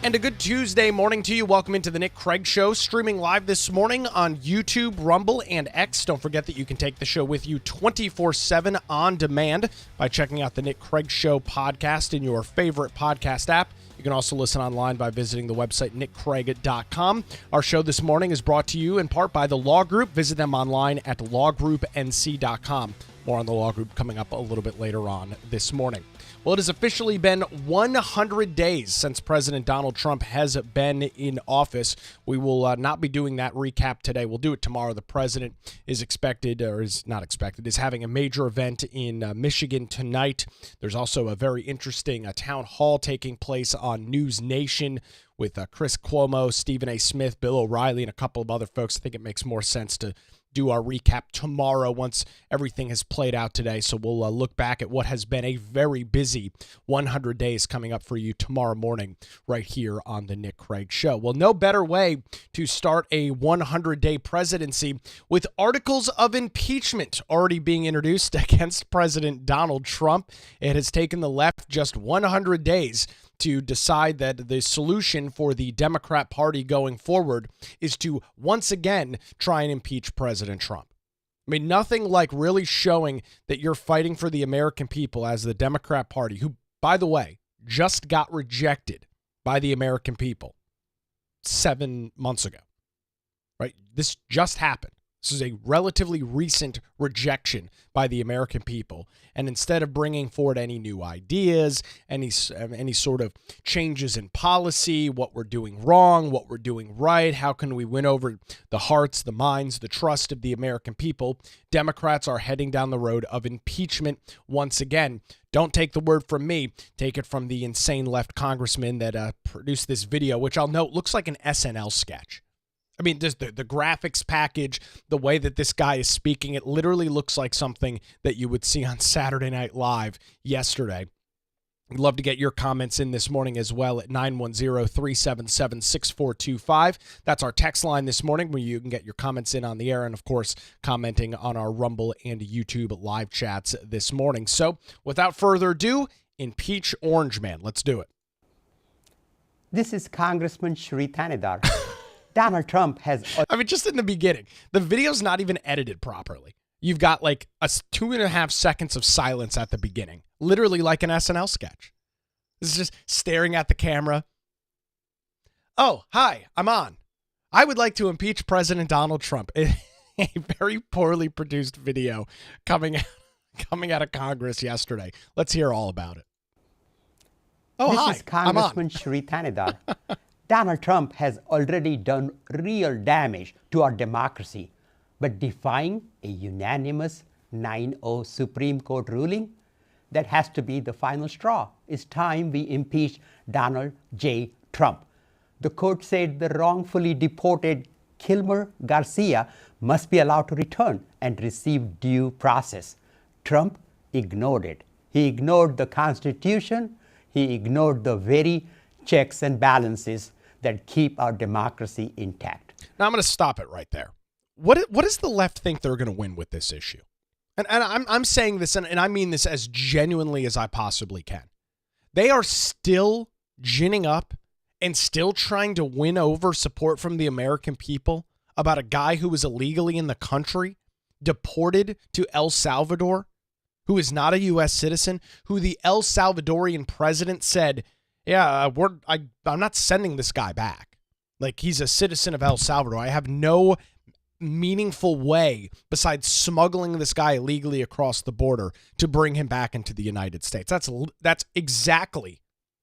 And a good Tuesday morning to you. Welcome into the Nick Craig Show, streaming live this morning on YouTube, Rumble, and X. Don't forget that you can take the show with you 24/7 on demand by checking out the Nick Craig Show podcast in your favorite podcast app. You can also listen online by visiting the website nickcraig.com. Our show this morning is brought to you in part by the Law Group. Visit them online at lawgroupnc.com. More on the Law Group coming up a little bit later on this morning. Well, it has officially been 100 days since President Donald Trump has been in office. We will not be doing that recap today. We'll do it tomorrow. The president is is having a major event in Michigan tonight. There's also a very interesting town hall taking place on News Nation with Chris Cuomo, Stephen A. Smith, Bill O'Reilly, and a couple of other folks. I think it makes more sense to do our recap tomorrow once everything has played out today. So we'll look back at what has been a very busy 100 days coming up for you tomorrow morning right here on the Nick Craig Show. Well, no better way to start a 100-day presidency with articles of impeachment already being introduced against President Donald Trump. It has taken the left just 100 days to decide that the solution for the Democrat Party going forward is to once again try and impeach President Trump. I mean, nothing like really showing that you're fighting for the American people as the Democrat Party, who, by the way, just got rejected by the American people 7 months ago, right? This just happened. This is a relatively recent rejection by the American people. And instead of bringing forward any new ideas, any sort of changes in policy, what we're doing wrong, what we're doing right, how can we win over the hearts, the minds, the trust of the American people, Democrats are heading down the road of impeachment once again. Don't take the word from me. Take it from the insane left congressman that produced this video, which I'll note looks like an SNL sketch. I mean, just the graphics package, the way that this guy is speaking, it literally looks like something that you would see on Saturday Night Live yesterday. I'd love to get your comments in this morning as well at 910-377-6425. That's our text line this morning where you can get your comments in on the air and, of course, commenting on our Rumble and YouTube live chats this morning. So, without further ado, impeach Orange Man. Let's do it. This is Congressman Shri Thanedar. Donald Trump has... I mean, just in the beginning, the video's not even edited properly. You've got like a 2.5 seconds of silence at the beginning, literally like an SNL sketch. This is just staring at the camera. Oh, hi, I'm on. I would like to impeach President Donald Trump. A very poorly produced video coming out of Congress yesterday. Let's hear all about it. Oh, hi, This is Congressman Shri Thanedar. Donald Trump has already done real damage to our democracy, but defying a unanimous 9-0 Supreme Court ruling, that has to be the final straw. It's time we impeach Donald J. Trump. The court said the wrongfully deported Kilmer Garcia must be allowed to return and receive due process. Trump ignored it. He ignored the Constitution. He ignored the very checks and balances that keep our democracy intact. Now I'm going to stop it right there. What does the left think they're going to win with this issue? And I'm saying this, and I mean this as genuinely as I possibly can. They are still ginning up and still trying to win over support from the American people about a guy who was illegally in the country, deported to El Salvador, who is not a U.S. citizen, who the El Salvadorian president said, yeah, I'm not sending this guy back. Like, he's a citizen of El Salvador. I have no meaningful way besides smuggling this guy illegally across the border to bring him back into the United States. That's exactly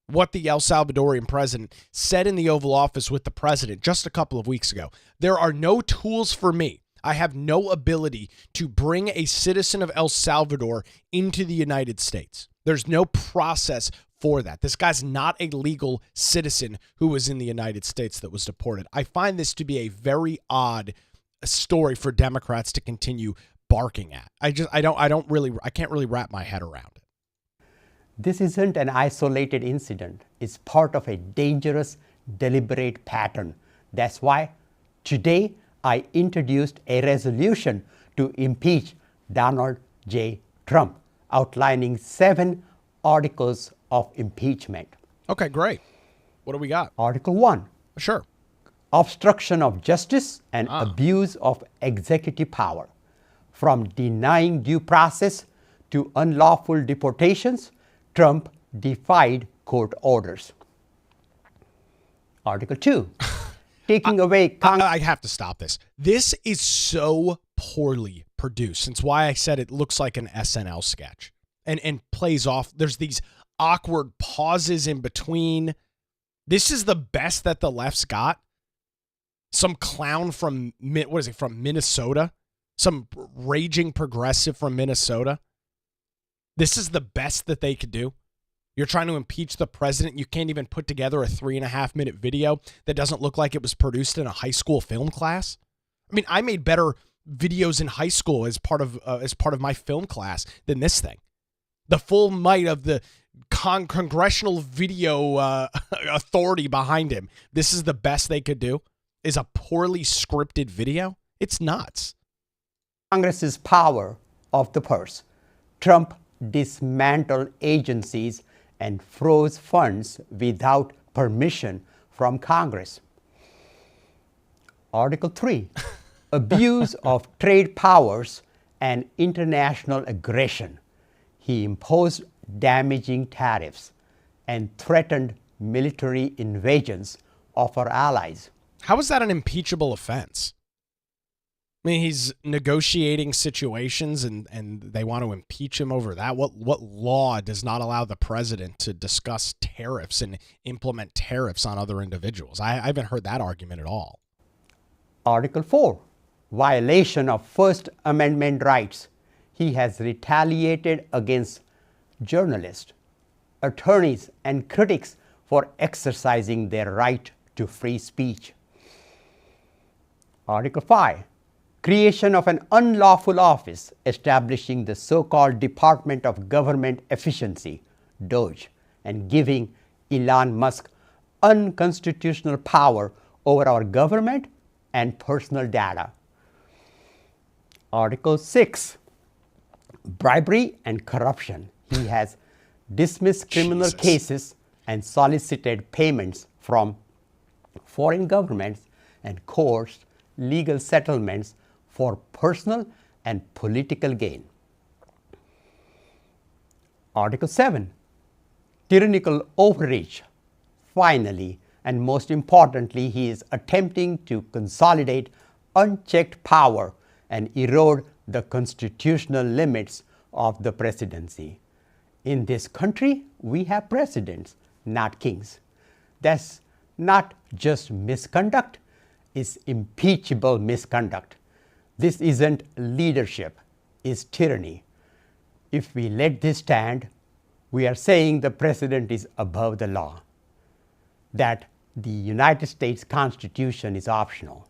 what the El Salvadorian president said in the Oval Office with the president just a couple of weeks ago. There are no tools for me. I have no ability to bring a citizen of El Salvador into the United States. There's no process for that. This guy's not a legal citizen who was in the United States that was deported. I find this to be a very odd story for Democrats to continue barking at. I can't really wrap my head around it. This isn't an isolated incident. It's part of a dangerous, deliberate pattern. That's why today I introduced a resolution to impeach Donald J. Trump, outlining 7 articles of impeachment. Okay, great. What do we got? Article 1. Sure. Obstruction of justice and abuse of executive power. From denying due process to unlawful deportations, Trump defied court orders. Article 2. Taking away I have to stop this. This is so poorly produced. It's why I said it looks like an SNL sketch and plays off. There's these awkward pauses in between. This is the best that the left's got. Some clown from, what is it, from Minnesota? Some raging progressive from Minnesota. This is the best that they could do. You're trying to impeach the president. You can't even put together a 3.5-minute video that doesn't look like it was produced in a high school film class. I mean, I made better videos in high school as part of my film class than this thing. The full might of the congressional video authority behind him. This is the best they could do. Is a poorly scripted video. It's nuts. Congress's power of the purse. Trump dismantled agencies and froze funds without permission from Congress. Article 3. Abuse of trade powers and international aggression. He imposed damaging tariffs and threatened military invasions of our allies. How is that an impeachable offense? I mean, he's negotiating situations and they want to impeach him over that. What law does not allow the president to discuss tariffs and implement tariffs on other individuals? I haven't heard that argument at all. Article 4. Violation of First Amendment rights. He has retaliated against journalists, attorneys, and critics for exercising their right to free speech. Article 5. Creation of an unlawful office establishing the so-called Department of Government Efficiency, DOGE, and giving Elon Musk unconstitutional power over our government and personal data. Article 6. Bribery and corruption. He has dismissed criminal cases and solicited payments from foreign governments and coerced legal settlements for personal and political gain. Article 7. Tyrannical overreach. Finally, and most importantly, he is attempting to consolidate unchecked power and erode the constitutional limits of the presidency. In this country, we have presidents, not kings. That's not just misconduct, it's impeachable misconduct. This isn't leadership, it's tyranny. If we let this stand, we are saying the president is above the law, that the United States Constitution is optional.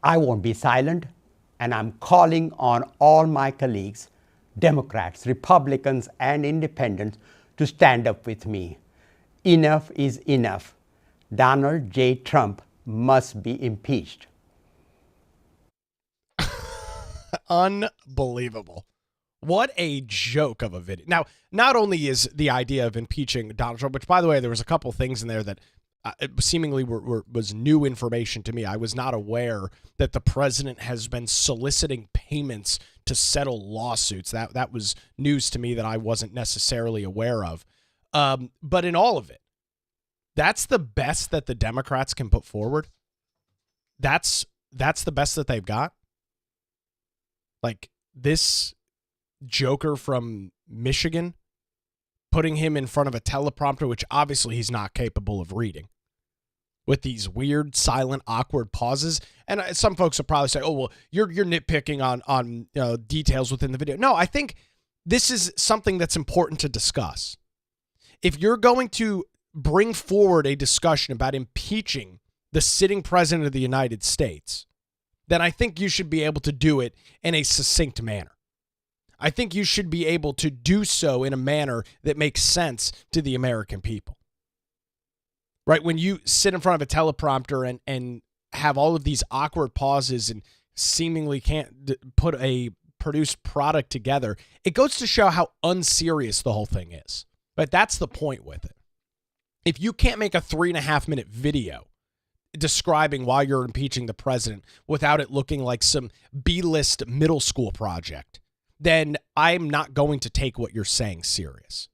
I won't be silent, and I'm calling on all my colleagues, Democrats, Republicans, and Independents, to stand up with me. Enough is enough. Donald J. Trump must be impeached. Unbelievable. What a joke of a video. Now, not only is the idea of impeaching Donald Trump, which, by the way, there was a couple things in there that seemingly was new information to me. I was not aware that the president has been soliciting payments to settle lawsuits. That was news to me that I wasn't necessarily aware of. But in all of it, that's the best that the Democrats can put forward. That's the best that they've got. Like this joker from Michigan, putting him in front of a teleprompter, which obviously he's not capable of reading, with these weird, silent, awkward pauses. And some folks will probably say, "Oh, well, you're nitpicking on details within the video." No, I think this is something that's important to discuss. If you're going to bring forward a discussion about impeaching the sitting president of the United States, then I think you should be able to do it in a succinct manner. I think you should be able to do so in a manner that makes sense to the American people. Right? When you sit in front of a teleprompter and have all of these awkward pauses and seemingly can't put a produced product together, it goes to show how unserious the whole thing is. But that's the point with it. If you can't make a 3.5-minute video describing why you're impeaching the president without it looking like some B-list middle school project, then I'm not going to take what you're saying serious.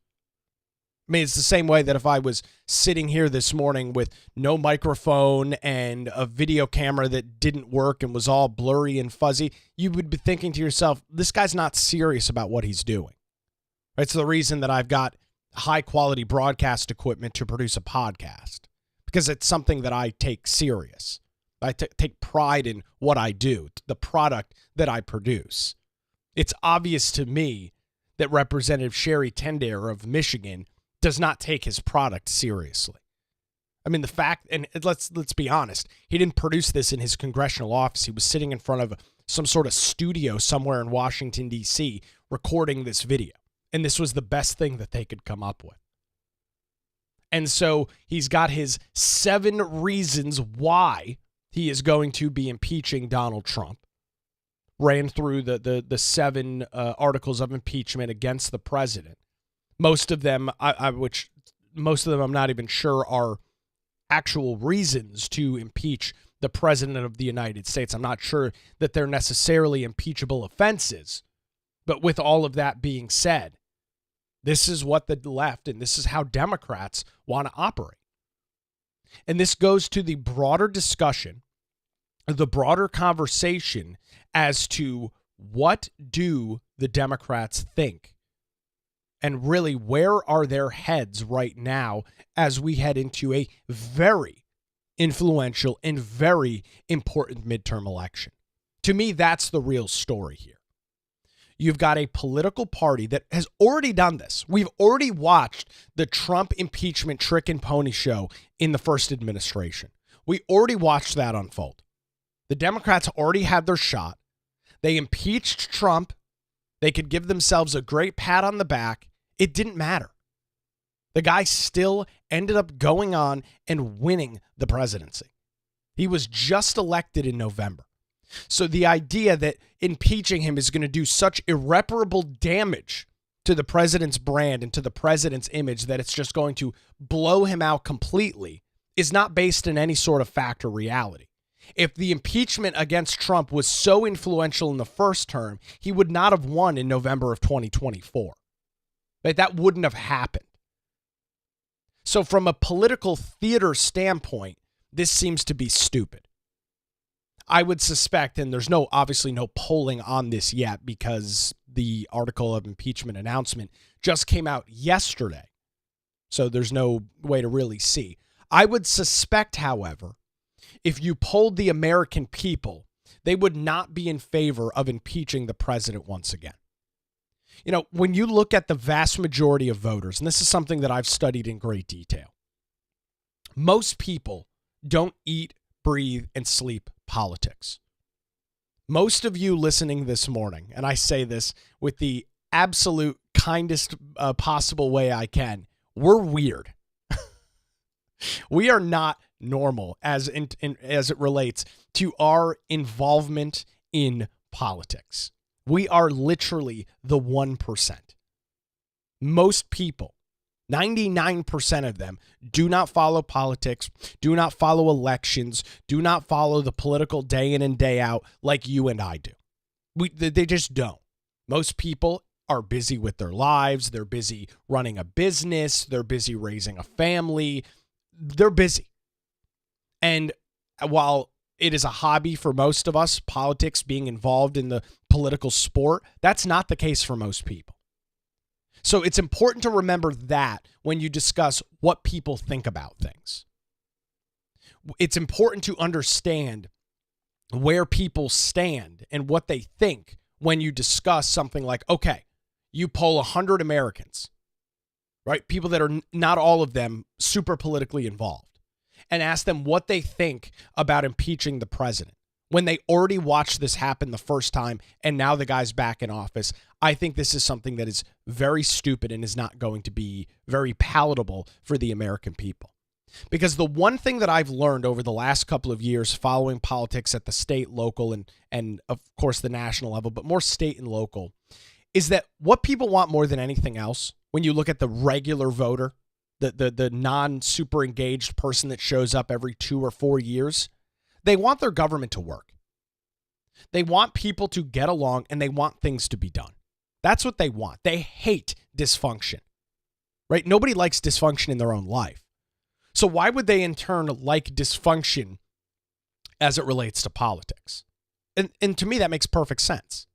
I mean, it's the same way that if I was sitting here this morning with no microphone and a video camera that didn't work and was all blurry and fuzzy, you would be thinking to yourself, this guy's not serious about what he's doing. It's the reason that I've got high quality broadcast equipment to produce a podcast, because it's something that I take serious. I take pride in what I do, the product that I produce. It's obvious to me that Representative Sherry Tendare of Michigan does not take his product seriously. I mean, the fact, and let's be honest, he didn't produce this in his congressional office. He was sitting in front of some sort of studio somewhere in Washington, D.C., recording this video. And this was the best thing that they could come up with. And so he's got his 7 reasons why he is going to be impeaching Donald Trump. Ran through the 7 articles of impeachment against the president. Most of them, most of them I'm not even sure are actual reasons to impeach the president of the United States. I'm not sure that they're necessarily impeachable offenses. But with all of that being said, this is what the left and this is how Democrats want to operate. And this goes to the broader discussion, the broader conversation as to what do the Democrats think? And really, where are their heads right now as we head into a very influential and very important midterm election? To me, that's the real story here. You've got a political party that has already done this. We've already watched the Trump impeachment trick and pony show in the first administration. We already watched that unfold. The Democrats already had their shot. They impeached Trump. They could give themselves a great pat on the back. It didn't matter. The guy still ended up going on and winning the presidency. He was just elected in November. So the idea that impeaching him is going to do such irreparable damage to the president's brand and to the president's image that it's just going to blow him out completely is not based in any sort of fact or reality. If the impeachment against Trump was so influential in the first term, he would not have won in November of 2024. Right? That wouldn't have happened. So from a political theater standpoint, this seems to be stupid. I would suspect, and there's obviously no polling on this yet because the article of impeachment announcement just came out yesterday. So there's no way to really see. I would suspect, however, if you polled the American people, they would not be in favor of impeaching the president once again. You know, when you look at the vast majority of voters, and this is something that I've studied in great detail, most people don't eat, breathe, and sleep politics. Most of you listening this morning, and I say this with the absolute kindest possible way I can, we're weird. We are not normal as it relates to our involvement in politics. We are literally the 1%. Most people, 99% of them, do not follow politics, do not follow elections, do not follow the political day in and day out like you and I do. They just don't. Most people are busy with their lives. They're busy running a business. They're busy raising a family. They're busy. And while it is a hobby for most of us, politics, being involved in the political sport, that's not the case for most people. So it's important to remember that when you discuss what people think about things. It's important to understand where people stand and what they think when you discuss something like, okay, you poll 100 Americans, right? People that are not all of them super politically involved, and ask them what they think about impeaching the president when they already watched this happen the first time and now the guy's back in office. I think this is something that is very stupid and is not going to be very palatable for the American people. Because the one thing that I've learned over the last couple of years following politics at the state, local, and of course the national level, but more state and local, is that what people want more than anything else, when you look at the regular voter, the non-super engaged person that shows up every 2 or 4 years. They want their government to work. They want people to get along, and they want things to be done. That's what they want. They hate dysfunction, right? Nobody likes dysfunction in their own life. So why would they in turn like dysfunction as it relates to politics? And to me, that makes perfect sense.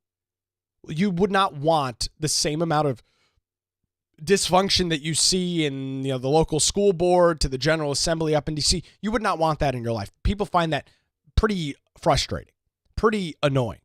You would not want the same amount of dysfunction that you see in the local school board to the General Assembly up in D.C. You would not want that in your life. People find that pretty frustrating, pretty annoying.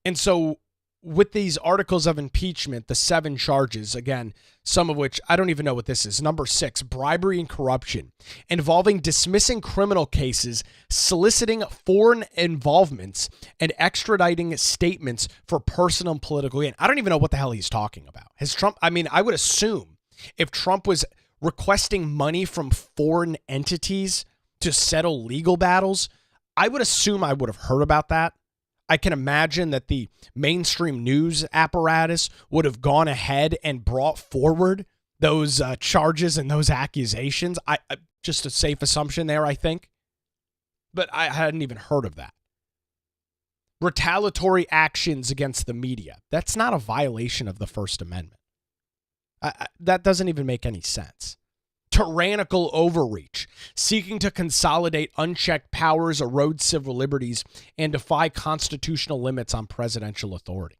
And so with these articles of impeachment, the 7 charges, again, some of which I don't even know what this is. Number 6, bribery and corruption, involving dismissing criminal cases, soliciting foreign involvements, and extraditing statements for personal and political gain. I don't even know what the hell he's talking about. Has Trump, I would assume if Trump was requesting money from foreign entities to settle legal battles, I would assume I would have heard about that. I can imagine that the mainstream news apparatus would have gone ahead and brought forward those charges and those accusations. Just a safe assumption there, I think. But I hadn't even heard of that. Retaliatory actions against the media. That's not a violation of the First Amendment. That doesn't even make any sense. Tyrannical overreach, seeking to consolidate unchecked powers, erode civil liberties, and defy constitutional limits on presidential authority.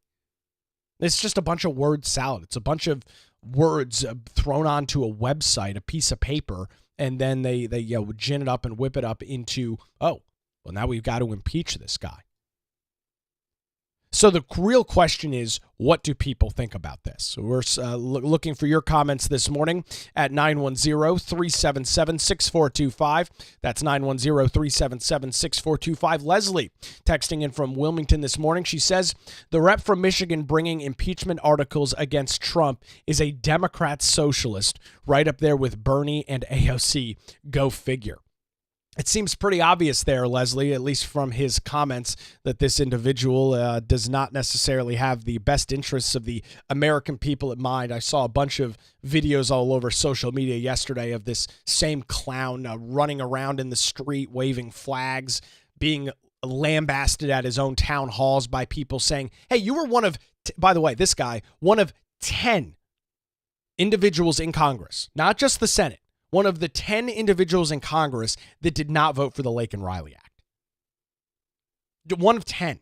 It's just a bunch of word salad. It's a bunch of words thrown onto a website, a piece of paper, and then they gin it up and whip it up into, oh, well, now we've got to impeach this guy. So the real question is, what do people think about this? So we're looking for your comments this morning at 910-377-6425. That's 910-377-6425. Leslie texting in from Wilmington this morning. She says, the rep from Michigan bringing impeachment articles against Trump is a Democrat socialist, right up there with Bernie and AOC. Go figure. It seems pretty obvious there, Leslie, at least from his comments, that this individual does not necessarily have the best interests of the American people at mind. I saw a bunch of videos all over social media yesterday of this same clown running around in the street, waving flags, being lambasted at his own town halls by people saying, hey, you were by the way, this guy, one of 10 individuals in Congress, not just the Senate, one of the 10 individuals in Congress that did not vote for the Lake and Riley Act. One of 10.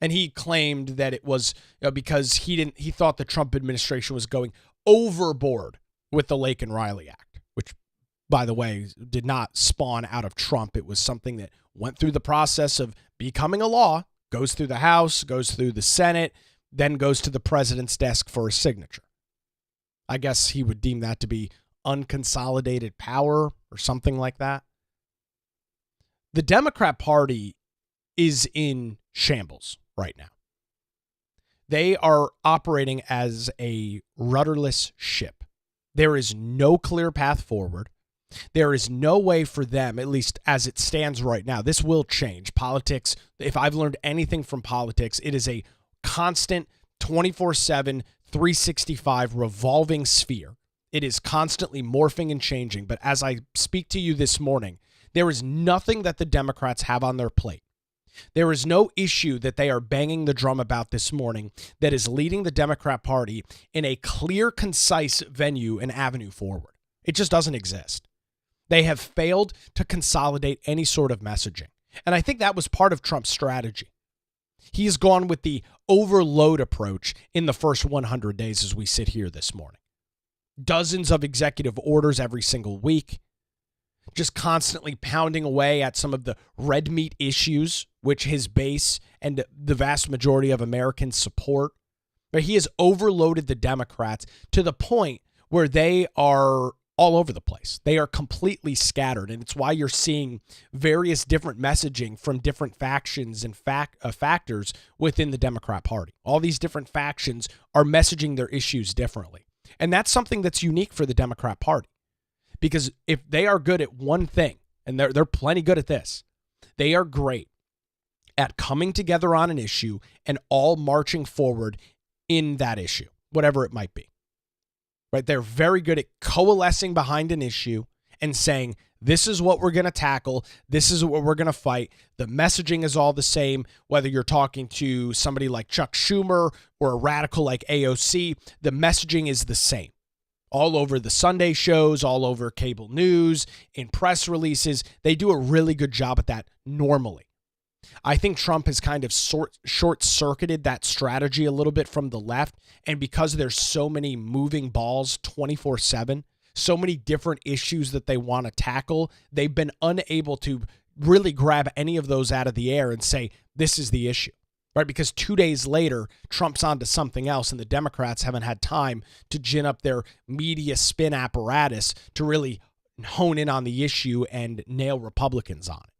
And he claimed that it was because he thought the Trump administration was going overboard with the Lake and Riley Act, which, by the way, did not spawn out of Trump. It was something that went through the process of becoming a law, goes through the House, goes through the Senate, then goes to the president's desk for a signature. I guess he would deem that to be unconsolidated power or something like that. The Democrat Party is in shambles right now. They are operating as a rudderless ship. There is no clear path forward. There is no way for them, at least as it stands right now. This will change. Politics, if I've learned anything from politics, it is a constant 24/7, 365 revolving sphere. It is constantly morphing and changing. But as I speak to you this morning, there is nothing that the Democrats have on their plate. There is no issue that they are banging the drum about this morning that is leading the Democrat Party in a clear, concise venue and avenue forward. It just doesn't exist. They have failed to consolidate any sort of messaging. And I think that was part of Trump's strategy. He has gone with the overload approach in the first 100 days as we sit here this morning. Dozens of executive orders every single week, just constantly pounding away at some of the red meat issues, which his base and the vast majority of Americans support. But he has overloaded the Democrats to the point where they are all over the place. They are completely scattered, and it's why you're seeing various different messaging from different factions and factors within the Democrat Party. All these different factions are messaging their issues differently. And that's something that's unique for the Democrat Party. Because if they are good at one thing, and they're plenty good at this, they are great at coming together on an issue and all marching forward in that issue, whatever it might be. right? They're very good at coalescing behind an issue and saying, this is what we're going to tackle. This is what we're going to fight. The messaging is all the same, whether you're talking to somebody like Chuck Schumer or a radical like AOC, the messaging is the same. All over the Sunday shows, all over cable news, in press releases, they do a really good job at that normally. I think Trump has kind of short-circuited that strategy a little bit from the left, and because there's so many moving balls 24/7, so many different issues that they want to tackle, they've been unable to really grab any of those out of the air and say, this is the issue, right? Because 2 days later, Trump's on to something else, and the Democrats haven't had time to gin up their media spin apparatus to really hone in on the issue and nail Republicans on it,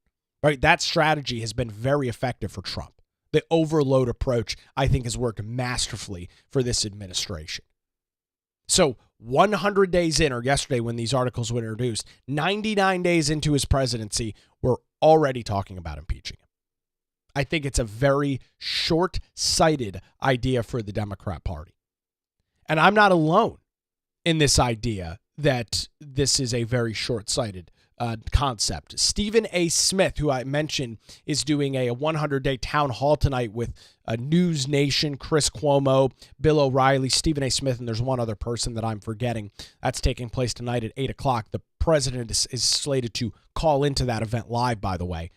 right? That strategy has been very effective for Trump. The overload approach, I think, has worked masterfully for this administration. So 100 days in, or yesterday when these articles were introduced, 99 days into his presidency, we're already talking about impeaching him. I think it's a very short-sighted idea for the Democrat Party. And I'm not alone in this idea that this is a very short-sighted concept. Stephen A. Smith, who I mentioned, is doing a 100-day town hall tonight with News Nation, Chris Cuomo, Bill O'Reilly, Stephen A. Smith, and there's one other person that I'm forgetting. That's taking place tonight at 8 o'clock. The president is slated to call into that event live, by the way.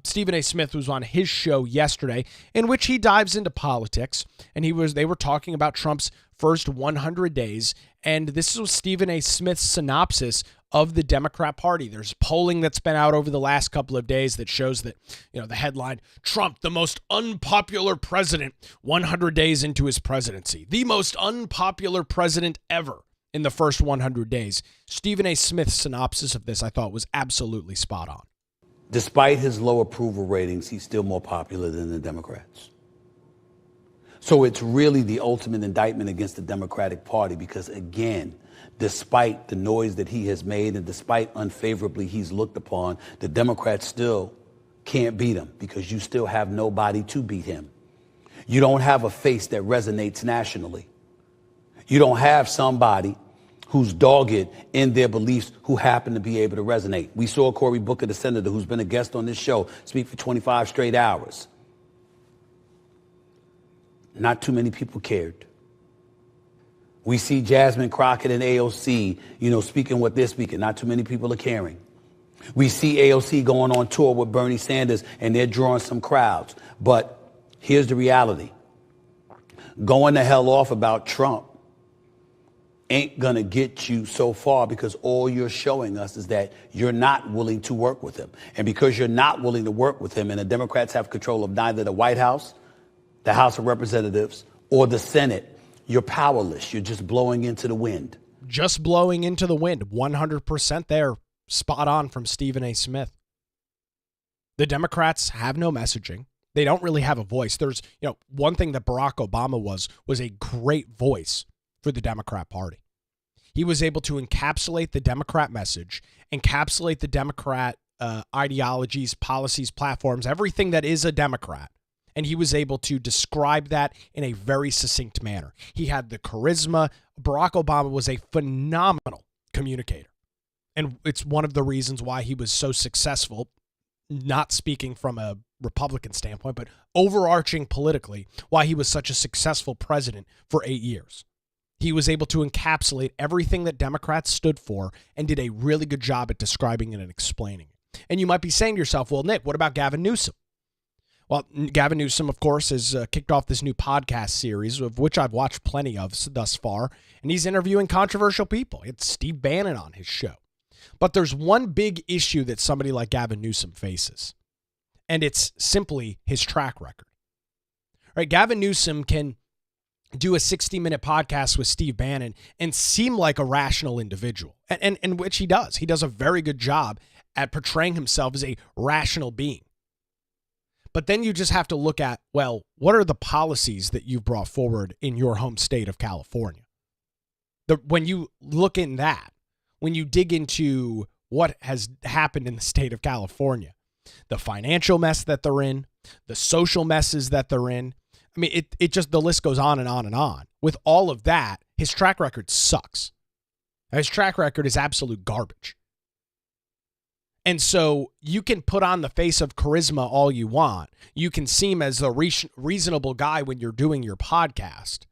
Stephen A. Smith was on his show yesterday, in which he dives into politics, and they were talking about Trump's first 100 days, and this was Stephen A. Smith's synopsis of the Democrat Party. There's polling that's been out over the last couple of days that shows that, the headline, Trump, the most unpopular president 100 days into his presidency. The most unpopular president ever in the first 100 days. Stephen A. Smith's synopsis of this, I thought, was absolutely spot on. Despite his low approval ratings, he's still more popular than the Democrats. So it's really the ultimate indictment against the Democratic Party because, again, despite the noise that he has made and despite unfavorably he's looked upon, the Democrats still can't beat him because you still have nobody to beat him. You don't have a face that resonates nationally. You don't have somebody who's dogged in their beliefs who happen to be able to resonate. We saw Cory Booker, the senator, who's been a guest on this show, speak for 25 straight hours. Not too many people cared. We see Jasmine Crockett and AOC, speaking what they're speaking. Not too many people are caring. We see AOC going on tour with Bernie Sanders, and they're drawing some crowds. But here's the reality. Going the hell off about Trump ain't going to get you so far because all you're showing us is that you're not willing to work with him. And because you're not willing to work with him and the Democrats have control of neither the White House, the House of Representatives, or the Senate, you're powerless. You're just blowing into the wind. Just blowing into the wind. 100% there. Spot on from Stephen A. Smith. The Democrats have no messaging. They don't really have a voice. There's, one thing that Barack Obama was a great voice for the Democrat Party. He was able to encapsulate the Democrat message, encapsulate the Democrat ideologies, policies, platforms, everything that is a Democrat. And he was able to describe that in a very succinct manner. He had the charisma. Barack Obama was a phenomenal communicator. And it's one of the reasons why he was so successful, not speaking from a Republican standpoint, but overarching politically, why he was such a successful president for 8 years. He was able to encapsulate everything that Democrats stood for and did a really good job at describing it and explaining it. And you might be saying to yourself, well, Nick, what about Gavin Newsom? Well, Gavin Newsom, of course, has kicked off this new podcast series, of which I've watched plenty of thus far, and he's interviewing controversial people. It's Steve Bannon on his show. But there's one big issue that somebody like Gavin Newsom faces, and it's simply his track record. Right? Gavin Newsom can do a 60-minute podcast with Steve Bannon and seem like a rational individual, and which he does. He does a very good job at portraying himself as a rational being. But then you just have to look at, well, what are the policies that you've brought forward in your home state of California? When you look in that, when you dig into what has happened in the state of California, the financial mess that they're in, the social messes that they're in, I mean, it just, the list goes on and on and on. With all of that, His track record sucks. His track record is absolute garbage. And so you can put on the face of charisma all you want. You can seem as a reasonable guy when you're doing your podcast.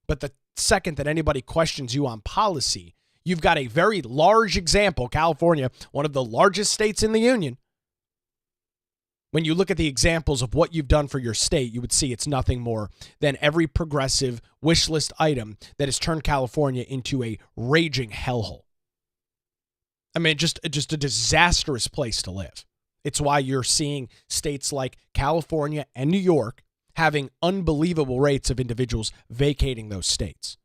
But the second that anybody questions you on policy, you've got a very large example, California, one of the largest states in the union. When you look at the examples of what you've done for your state, you would see it's nothing more than every progressive wish list item that has turned California into a raging hellhole. I mean, just a disastrous place to live. It's why you're seeing states like California and New York having unbelievable rates of individuals vacating those states.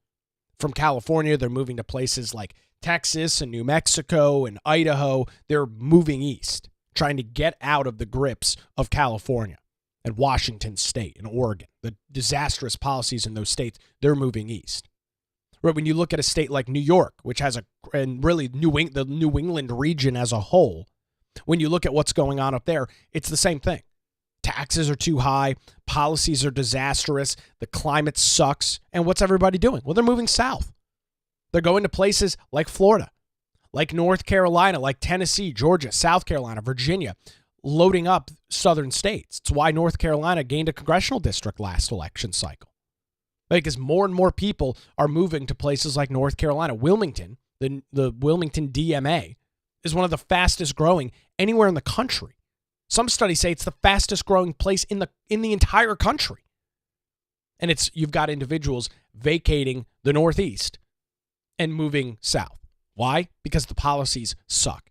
From California, they're moving to places like Texas and New Mexico and Idaho. They're moving east, trying to get out of the grips of California and Washington State and Oregon. The disastrous policies in those states, they're moving east. Right, when you look at a state like New York, which has and really the New England region as a whole, when you look at what's going on up there, it's the same thing. Taxes are too high, policies are disastrous, the climate sucks, and what's everybody doing? Well, they're moving south. They're going to places like Florida, like North Carolina, like Tennessee, Georgia, South Carolina, Virginia, loading up southern states. It's why North Carolina gained a congressional district last election cycle. Because more and more people are moving to places like North Carolina. Wilmington, the Wilmington DMA, is one of the fastest growing anywhere in the country. Some studies say it's the fastest growing place in the entire country. And you've got individuals vacating the Northeast and moving south. Why? Because the policies suck.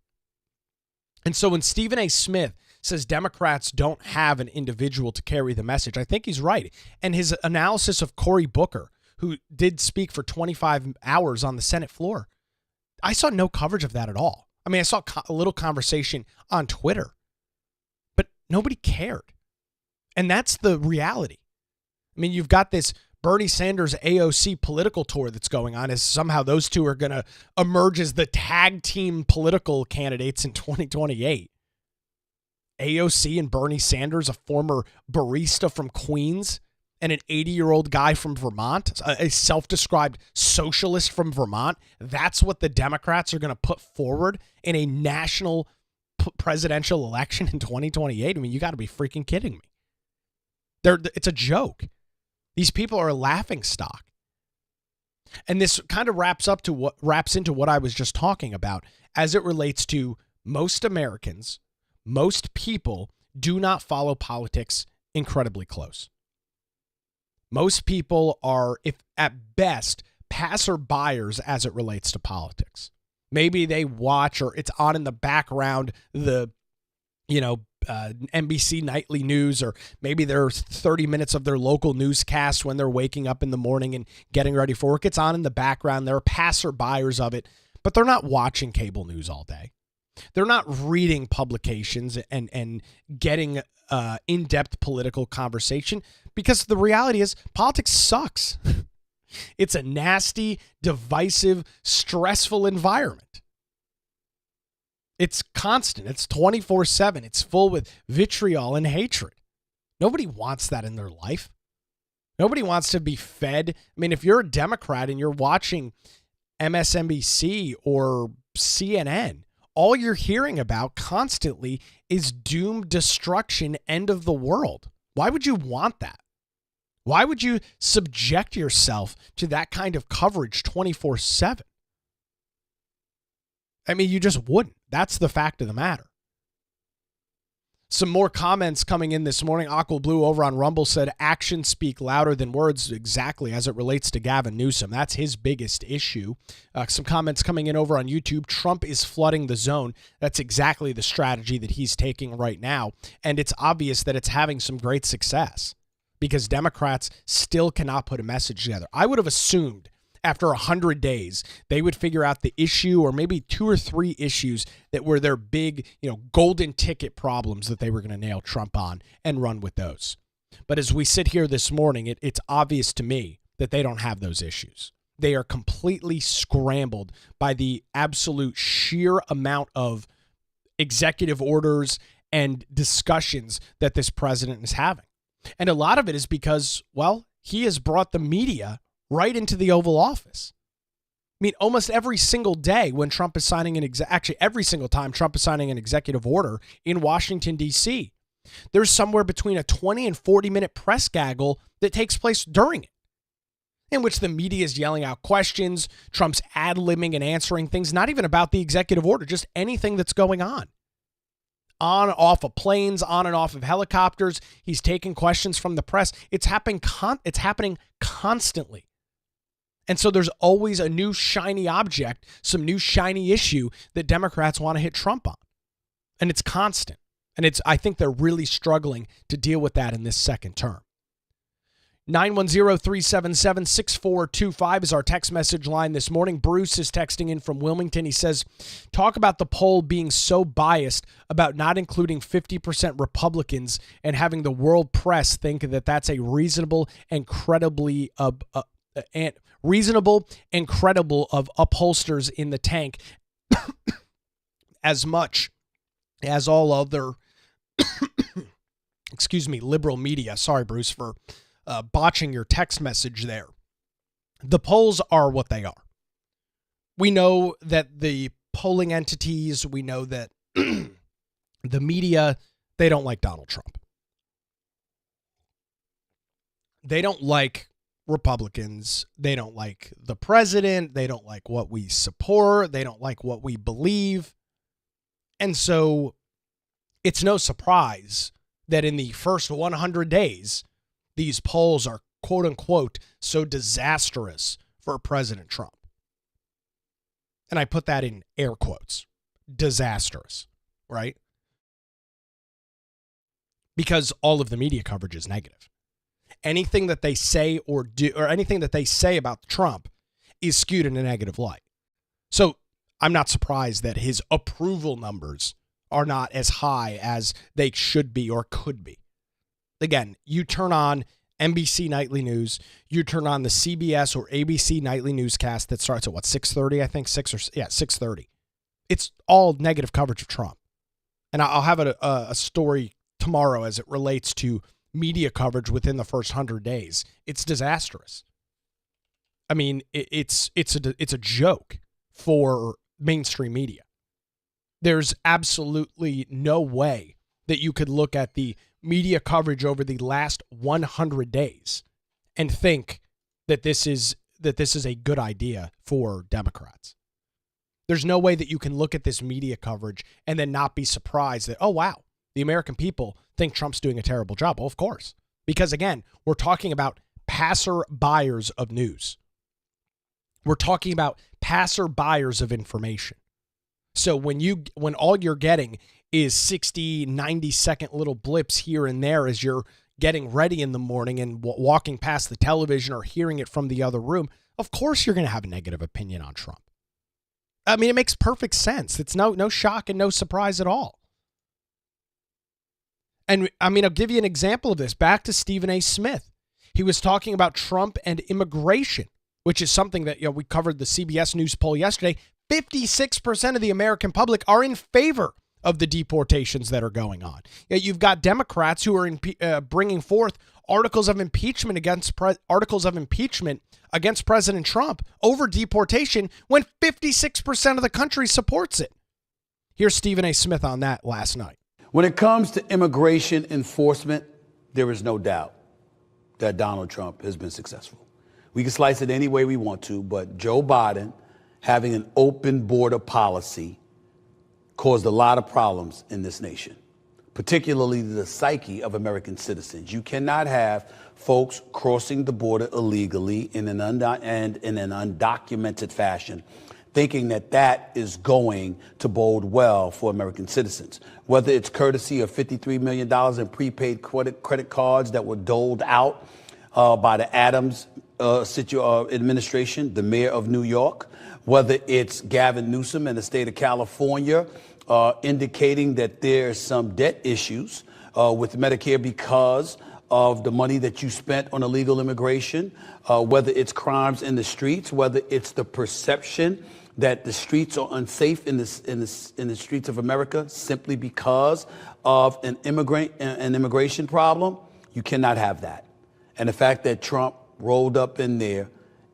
And so when Stephen A. Smith says Democrats don't have an individual to carry the message, I think he's right. And his analysis of Cory Booker, who did speak for 25 hours on the Senate floor, I saw no coverage of that at all. I mean, I saw a little conversation on Twitter, but nobody cared. And that's the reality. I mean, you've got this Bernie Sanders AOC political tour that's going on, as somehow those two are going to emerge as the tag team political candidates in 2028. AOC and Bernie Sanders, a former barista from Queens and an 80-year-old guy from Vermont, a self-described socialist from Vermont. That's what the Democrats are going to put forward in a national presidential election in 2028. I mean, you got to be freaking kidding me. It's a joke. These people are a laughing stock. And this kind of wraps into what I was just talking about as it relates to most Americans. Most people do not follow politics incredibly close. Most people are, if at best, passerbyers as it relates to politics. Maybe they watch, or it's on in the background, the NBC nightly news, or maybe there's 30 minutes of their local newscast when they're waking up in the morning and getting ready for work. It's on in the background. They're passerbyers of it, but they're not watching cable news all day. They're not reading publications and getting in-depth political conversation, because the reality is politics sucks. It's a nasty, divisive, stressful environment. It's constant. It's 24/7. It's full with vitriol and hatred. Nobody wants that in their life. Nobody wants to be fed. I mean, if you're a Democrat and you're watching MSNBC or CNN, all you're hearing about constantly is doom, destruction, end of the world. Why would you want that? Why would you subject yourself to that kind of coverage 24/7? I mean, you just wouldn't. That's the fact of the matter. Some more comments coming in this morning. Aqua Blue over on Rumble said, actions speak louder than words, exactly as it relates to Gavin Newsom. That's his biggest issue. Some comments coming in over on YouTube. Trump is flooding the zone. That's exactly the strategy that he's taking right now. And it's obvious that it's having some great success because Democrats still cannot put a message together. I would have assumed after 100 days, they would figure out the issue, or maybe 2 or 3 issues that were their big, golden ticket problems that they were going to nail Trump on and run with those. But as we sit here this morning, it's obvious to me that they don't have those issues. They are completely scrambled by the absolute sheer amount of executive orders and discussions that this president is having. And a lot of it is because, well, he has brought the media right into the Oval Office. I mean, almost every single day when Trump is signing actually every single time Trump is signing an executive order in Washington, D.C., there's somewhere between a 20 and 40-minute press gaggle that takes place during it, in which the media is yelling out questions, Trump's ad-libbing and answering things, not even about the executive order, just anything that's going on. On and off of planes, on and off of helicopters. He's taking questions from the press. It's happening constantly. And so there's always a new shiny object, some new shiny issue that Democrats want to hit Trump on. And it's constant. And I think they're really struggling to deal with that in this second term. 910-377-6425 is our text message line this morning. Bruce is texting in from Wilmington. He says, talk about the poll being so biased about not including 50% Republicans and having the world press think that that's a reasonable and credible of upholsters in the tank as much as all other liberal media. Sorry, Bruce, for botching your text message there. The polls are what they are. We know that the polling entities, we know that the media, they don't like Donald Trump. They don't like Republicans. They don't like the president. They don't like what we support. They don't like what we believe. And so it's no surprise that in the first 100 days, these polls are, quote unquote, so disastrous for President Trump. And I put that in air quotes, disastrous, right? Because all of the media coverage is negative. Anything that they say or do, or anything that they say about Trump is skewed in a negative light. So I'm not surprised that his approval numbers are not as high as they should be or could be. Again, you turn on NBC Nightly News, you turn on the CBS or ABC Nightly Newscast that starts at 6:30, I think, 6:30. It's all negative coverage of Trump. And I'll have a story tomorrow as it relates to media coverage within the first 100 days. It's disastrous. I mean, it's a joke for mainstream media. There's absolutely no way that you could look at the media coverage over the last 100 days and think that this is a good idea for Democrats. There's no way that you can look at this media coverage and then not be surprised that, oh, wow, the American people think Trump's doing a terrible job. Well, of course, because again, we're talking about passer buyers of news. We're talking about passer buyers of information. So when all you're getting is 60, 90-second little blips here and there as you're getting ready in the morning and walking past the television or hearing it from the other room, of course you're going to have a negative opinion on Trump. I mean, it makes perfect sense. It's no shock and no surprise at all. And I mean, I'll give you an example of this. Back to Stephen A. Smith. He was talking about Trump and immigration, which is something that we covered the CBS News poll yesterday. 56% of the American public are in favor of the deportations that are going on. You've got Democrats who are bringing forth articles of impeachment against President Trump over deportation when 56% of the country supports it. Here's Stephen A. Smith on that last night. When it comes to immigration enforcement, there is no doubt that Donald Trump has been successful. We can slice it any way we want to, but Joe Biden having an open border policy caused a lot of problems in this nation, particularly the psyche of American citizens. You cannot have folks crossing the border illegally in an undocumented fashion, thinking that that is going to bode well for American citizens. Whether it's courtesy of $53 million in prepaid credit cards that were doled out by the Adams administration, the mayor of New York, whether it's Gavin Newsom in the state of California, indicating that there's some debt issues with Medicare because of the money that you spent on illegal immigration, whether it's crimes in the streets, whether it's the perception that the streets are unsafe in the streets of America simply because of an immigration problem. You cannot have that. And the fact that Trump rolled up in there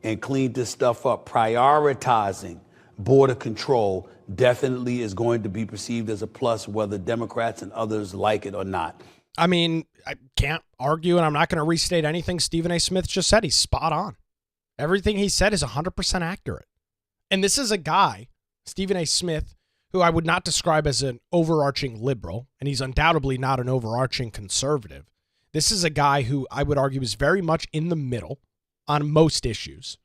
and cleaned this stuff up, prioritizing border control definitely is going to be perceived as a plus, whether Democrats and others like it or not. I mean, I can't argue, and I'm not going to restate anything Stephen A. Smith just said. He's spot on. Everything he said is 100% accurate. And this is a guy, Stephen A. Smith, who I would not describe as an overarching liberal, and he's undoubtedly not an overarching conservative. This is a guy who I would argue is very much in the middle on most issues.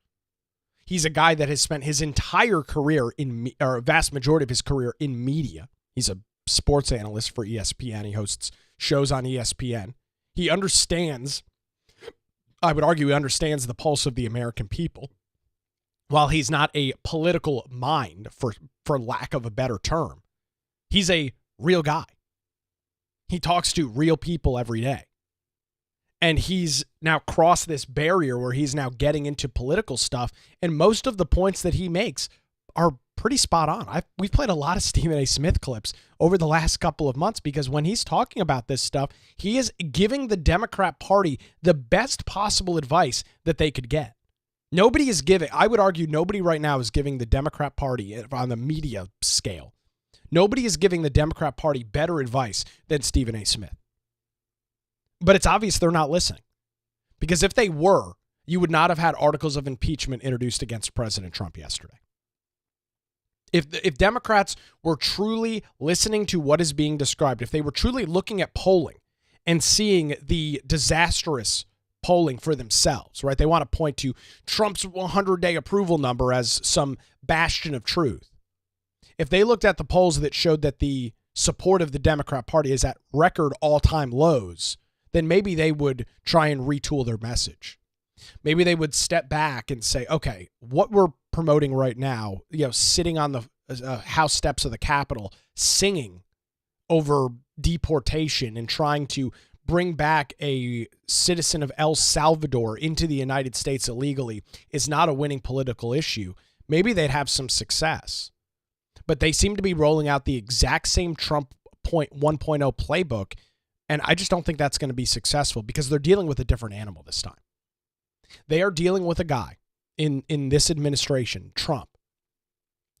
He's a guy that has spent his entire career or a vast majority of his career in media. He's a sports analyst for ESPN. He hosts shows on ESPN. He understands, I would argue he understands the pulse of the American people. While he's not a political mind, for lack of a better term, he's a real guy. He talks to real people every day. And he's now crossed this barrier where he's now getting into political stuff. And most of the points that he makes are pretty spot on. We've played a lot of Stephen A. Smith clips over the last couple of months because when he's talking about this stuff, he is giving the Democrat Party the best possible advice that they could get. Nobody is giving, I would argue nobody right now is giving the Democrat Party on the media scale. Nobody is giving the Democrat Party better advice than Stephen A. Smith. But it's obvious they're not listening. Because if they were, you would not have had articles of impeachment introduced against President Trump yesterday. If Democrats were truly listening to what is being described, if they were truly looking at polling and seeing the disastrous polling for themselves, right? They want to point to Trump's 100-day approval number as some bastion of truth. If they looked at the polls that showed that the support of the Democrat Party is at record all-time lows, then maybe they would try and retool their message. Maybe they would step back and say, okay, what we're promoting right now, sitting on the House steps of the Capitol, singing over deportation and trying to bring back a citizen of El Salvador into the United States illegally is not a winning political issue. Maybe they'd have some success. But they seem to be rolling out the exact same Trump 1.0 playbook, and I just don't think that's going to be successful because they're dealing with a different animal this time. They are dealing with a guy in this administration, Trump,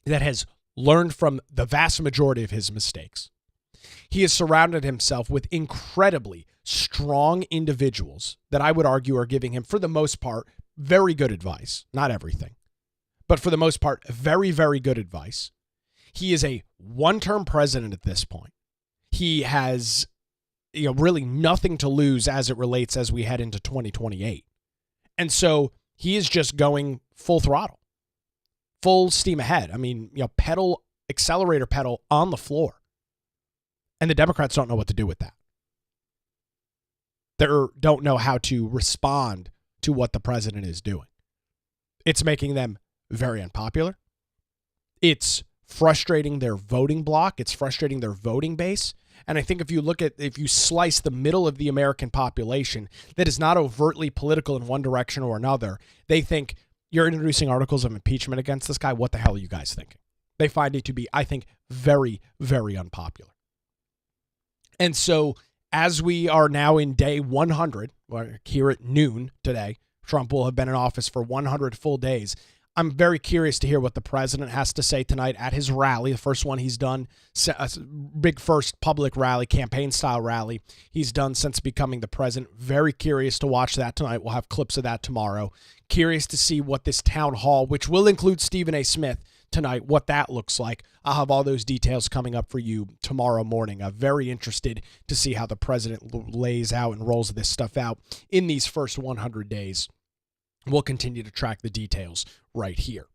that has learned from the vast majority of his mistakes. He has surrounded himself with incredibly strong individuals that I would argue are giving him, for the most part, very good advice. Not everything, but for the most part, very, very good advice. He is a one-term president at this point. He has, really nothing to lose as it relates as we head into 2028. And so he is just going full throttle, full steam ahead. I mean, accelerator pedal on the floor. And the Democrats don't know what to do with that. They don't know how to respond to what the president is doing. It's making them very unpopular. It's frustrating their voting bloc. It's frustrating their voting base. And I think if you slice the middle of the American population that is not overtly political in one direction or another, they think you're introducing articles of impeachment against this guy. What the hell are you guys thinking? They find it to be, I think, very, very unpopular. And so as we are now in day 100, here at noon today, Trump will have been in office for 100 full days. I'm very curious to hear what the president has to say tonight at his rally, the first one he's done, a big first public rally, campaign-style rally he's done since becoming the president. Very curious to watch that tonight. We'll have clips of that tomorrow. Curious to see what this town hall, which will include Stephen A. Smith tonight, what that looks like. I'll have all those details coming up for you tomorrow morning. I'm very interested to see how the president lays out and rolls this stuff out in these first 100 days. We'll continue to track the details right here.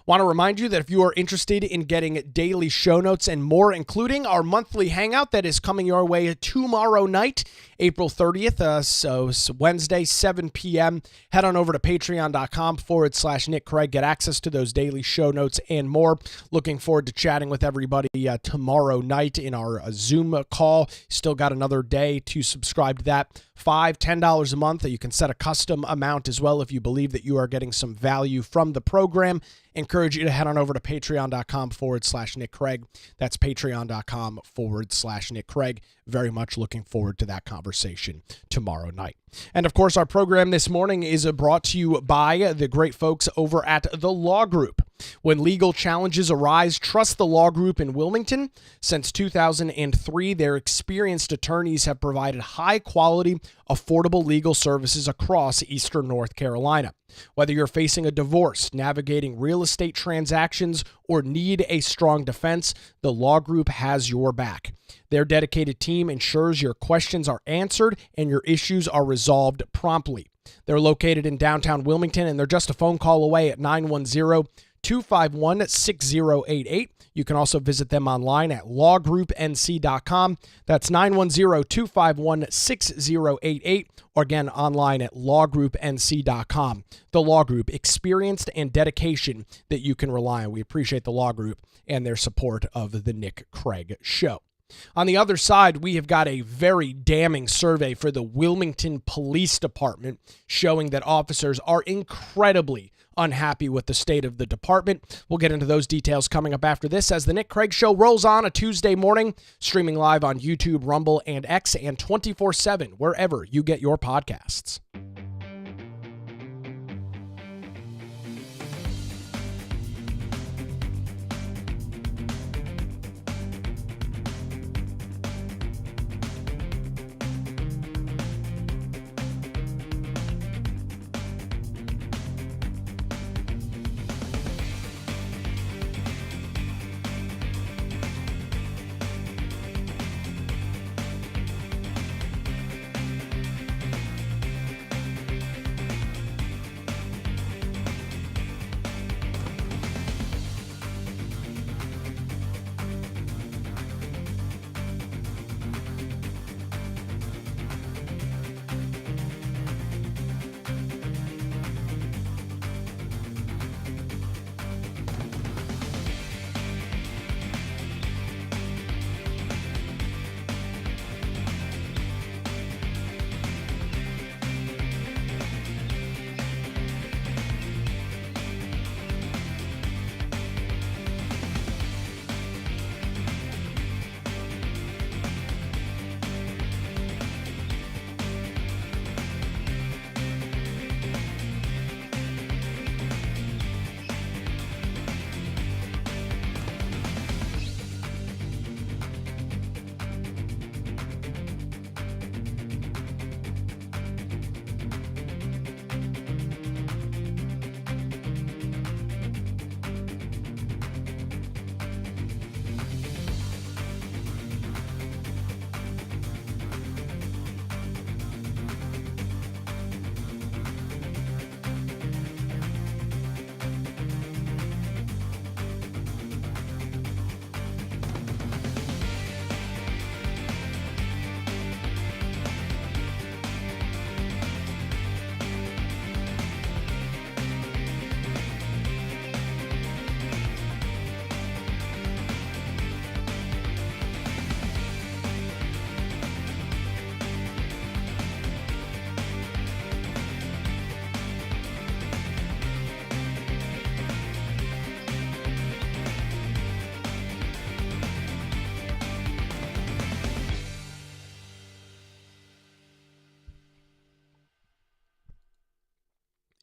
Want to remind you that if you are interested in getting daily show notes and more, including our monthly hangout that is coming your way tomorrow night, April 30th, so Wednesday, 7 p.m., head on over to patreon.com/Nick Craig. Get access to those daily show notes and more. Looking forward to chatting with everybody tomorrow night in our Zoom call. Still got another day to subscribe to that. $5, $10 a month. You can set a custom amount as well if you believe that you are getting some value from the program. encourage you to head on over to patreon.com/Nick Craig. That's patreon.com/Nick Craig. Very much looking forward to that conversation tomorrow night. And of course, our program this morning is brought to you by the great folks over at The Law Group. When legal challenges arise, trust The Law Group in Wilmington. Since 2003, their experienced attorneys have provided high-quality, affordable legal services across Eastern North Carolina. Whether you're facing a divorce, navigating real estate transactions, or need a strong defense, The Law Group has your back. Their dedicated team ensures your questions are answered and your issues are resolved promptly. They're located in downtown Wilmington, and they're just a phone call away at 910-251-6088. You can also visit them online at lawgroupnc.com. That's 910-251-6088, or again, online at lawgroupnc.com. The Law Group, experienced and dedication that you can rely on. We appreciate the Law Group and their support of the Nick Craig Show. On the other side, we have got a very damning survey for the Wilmington Police Department showing that officers are incredibly unhappy with the state of the department. We'll get into those details coming up after this as the Nick Craig Show rolls on a Tuesday morning, streaming live on YouTube, Rumble, and X, and 24/7 wherever you get your podcasts.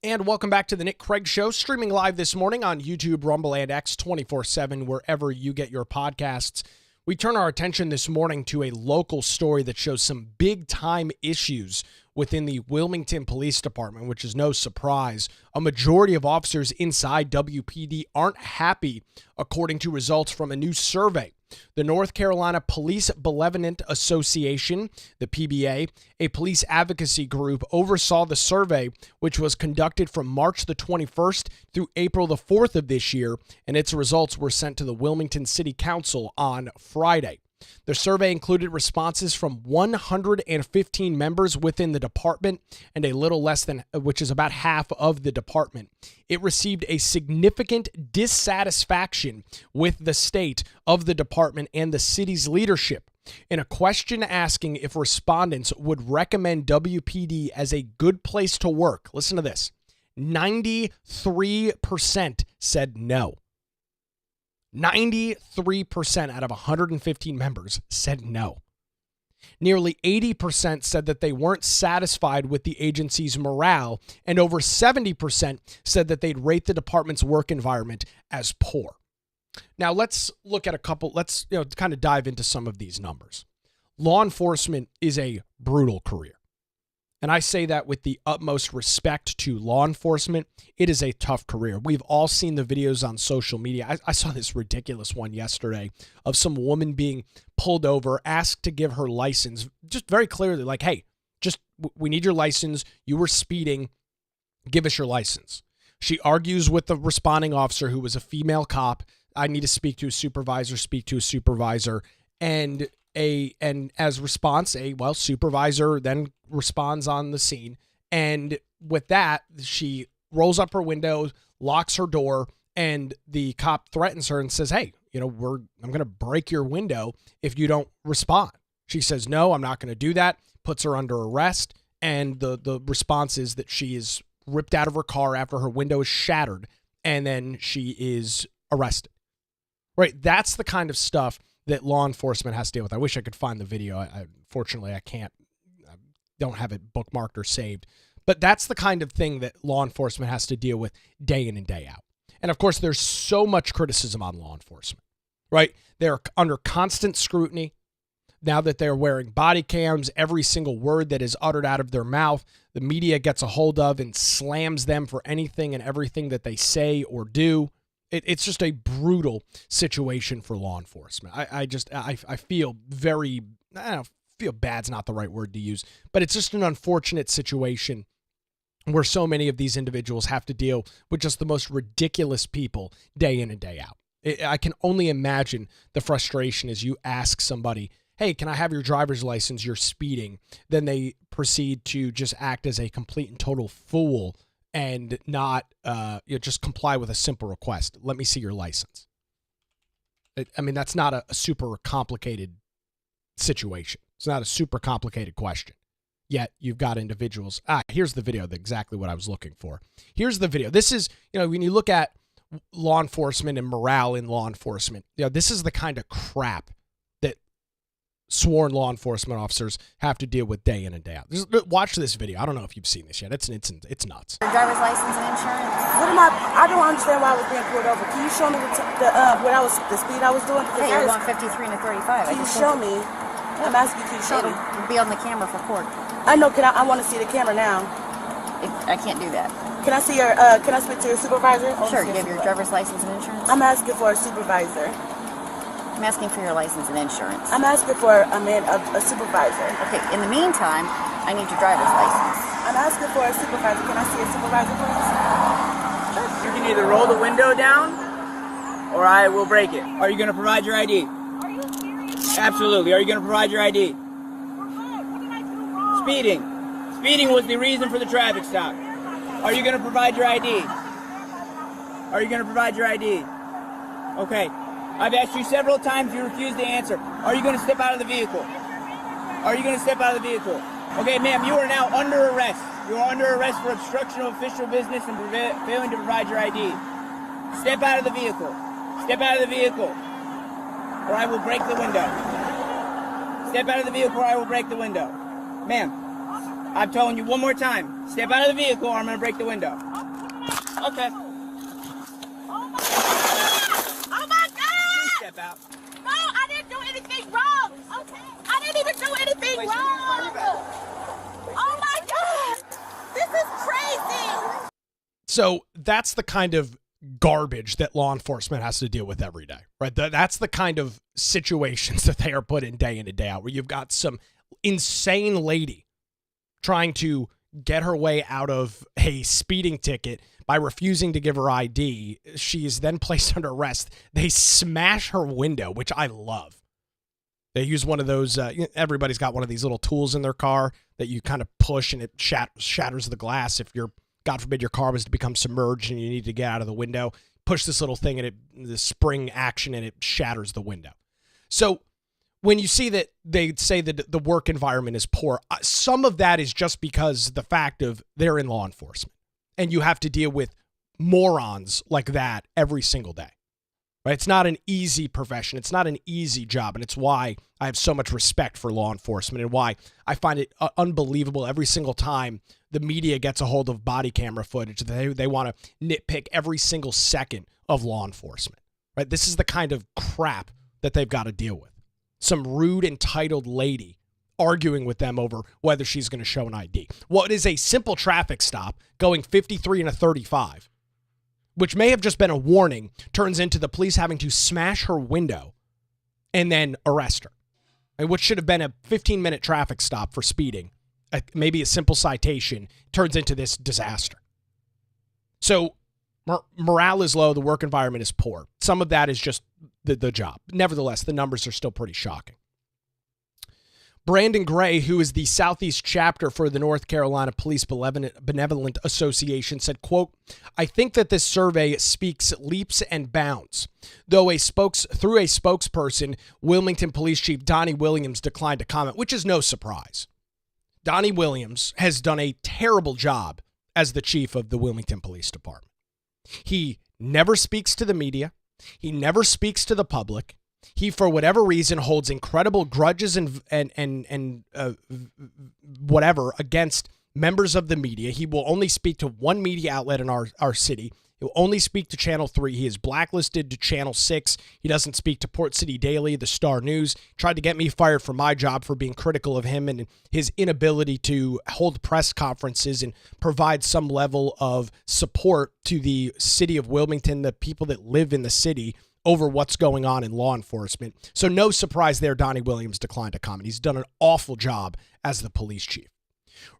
And welcome back to the Nick Craig Show, streaming live this morning on YouTube, Rumble, and X 24/7, wherever you get your podcasts. We turn our attention this morning to a local story that shows some big-time issues within the Wilmington Police Department, which is no surprise. A majority of officers inside WPD aren't happy, according to results from a new survey. The North Carolina Police Benevolent Association, the PBA, a police advocacy group, oversaw the survey, which was conducted from March the 21st through April the 4th of this year, and its results were sent to the Wilmington City Council on Friday. The survey included responses from 115 members within the department and a little less than, which is about half of the department. It received a significant dissatisfaction with the state of the department and the city's leadership. In a question asking if respondents would recommend WPD as a good place to work, listen to this. 93% said no. 93% out of 115 members said no. Nearly 80% said that they weren't satisfied with the agency's morale, and over 70% said that they'd rate the department's work environment as poor. Now let's look at let's kind of dive into some of these numbers. Law enforcement is a brutal career. And I say that with the utmost respect to law enforcement. It is a tough career. We've all seen the videos on social media. I saw this ridiculous one yesterday of some woman being pulled over, asked to give her license, just very clearly like, hey, we need your license. You were speeding. Give us your license. She argues with the responding officer, who was a female cop. I need to speak to a supervisor, And as response, supervisor then responds on the scene. And with that, she rolls up her window, locks her door, and the cop threatens her and says, hey, I'm going to break your window if you don't respond. She says, no, I'm not going to do that. Puts her under arrest. And the response is that she is ripped out of her car after her window is shattered. And then she is arrested. Right. That's the kind of stuff that law enforcement has to deal with. I wish I could find the video. Unfortunately, I can't. I don't have it bookmarked or saved. But that's the kind of thing that law enforcement has to deal with day in and day out. And of course, there's so much criticism on law enforcement, right? They're under constant scrutiny. Now that they're wearing body cams, every single word that is uttered out of their mouth, the media gets a hold of and slams them for anything and everything that they say or do. It's just a brutal situation for law enforcement. I feel very, I don't know, feel bad's not the right word to use, but it's just an unfortunate situation where so many of these individuals have to deal with just the most ridiculous people day in and day out. I can only imagine the frustration as you ask somebody, hey, can I have your driver's license? You're speeding. Then they proceed to just act as a complete and total fool and not just comply with a simple request. Let me see your license. That's not a super complicated situation. It's not a super complicated question. Yet you've got individuals. Here's the video, exactly what I was looking for. Here's the video. This is, when you look at law enforcement and morale in law enforcement, this is the kind of crap that sworn law enforcement officers have to deal with day in and day out. Watch this video. I don't know if you've seen this yet. It's nuts. Your driver's license and insurance. I don't understand why I was being pulled over. Can you show me the speed I was doing? Hey, you're going 53 and a 35. Can you show me? I'm asking you, can you show me? It'll be on the camera for court. I know. I want to see the camera now. I can't do that. Can I see your? Can I speak to your supervisor? Sure. You have your driver's license and insurance. I'm asking for a supervisor. I'm asking for your license and insurance. I'm asking for a supervisor. Okay. In the meantime, I need your driver's license. I'm asking for a supervisor. Can I see a supervisor, please? You can either roll the window down, or I will break it. Are you going to provide your ID? Are you serious? Absolutely. Are you going to provide your ID? For what? What did I do wrong? Speeding. Speeding was the reason for the traffic stop. Are you going to provide your ID? Are you going to provide your ID? Okay. I've asked you several times. You refuse to answer. Are you going to step out of the vehicle? Are you going to step out of the vehicle? Okay, ma'am, you are now under arrest. You are under arrest for obstruction of official business and failing to provide your ID. Step out of the vehicle. Step out of the vehicle, or I will break the window. Step out of the vehicle, or I will break the window. Ma'am, I'm telling you one more time. Step out of the vehicle, or I'm going to break the window. Okay. Oh my God! Please step out. No, I didn't do anything wrong. Okay. I didn't even do anything wrong. Oh my God! This is crazy. So that's the kind of garbage that law enforcement has to deal with every day, right? That's the kind of situations that they are put in day and day out, where you've got some insane lady trying to get her way out of a speeding ticket by refusing to give her ID. She is then placed under arrest. They smash her window, which I love. They use one of those, everybody's got one of these little tools in their car that you kind of push and it shatters the glass. If you're, God forbid, your car was to become submerged and you need to get out of the window, push this little thing and the spring action and it shatters the window. So when you see that they say that the work environment is poor, some of that is just because the fact of they're in law enforcement, And you have to deal with morons like that every single day. Right? It's not an easy profession. It's not an easy job. And it's why I have so much respect for law enforcement and why I find it unbelievable every single time the media gets a hold of body camera footage. They want to nitpick every single second of law enforcement. Right? This is the kind of crap that they've got to deal with. Some rude, entitled lady arguing with them over whether she's going to show an ID. What is a simple traffic stop going 53 and a 35, which may have just been a warning, turns into the police having to smash her window and then arrest her. And what should have been a 15-minute traffic stop for speeding, maybe a simple citation, turns into this disaster. So morale is low, the work environment is poor. Some of that is just the job. Nevertheless, the numbers are still pretty shocking. Brandon Gray, who is the Southeast chapter for the North Carolina Police Benevolent Association, said, quote, "I think that this survey speaks leaps and bounds. Through a spokesperson, Wilmington Police Chief Donnie Williams declined to comment, which is no surprise. Donnie Williams has done a terrible job as the chief of the Wilmington Police Department. He never speaks to the media. He never speaks to the public. He, for whatever reason, holds incredible grudges and whatever against members of the media. He will only speak to one media outlet in our city. He'll only speak to Channel 3. He is blacklisted to Channel 6. He doesn't speak to Port City Daily, the Star News. Tried to get me fired from my job for being critical of him and his inability to hold press conferences and provide some level of support to the city of Wilmington, the people that live in the city, over what's going on in law enforcement. So no surprise there, Donnie Williams declined to comment. He's done an awful job as the police chief.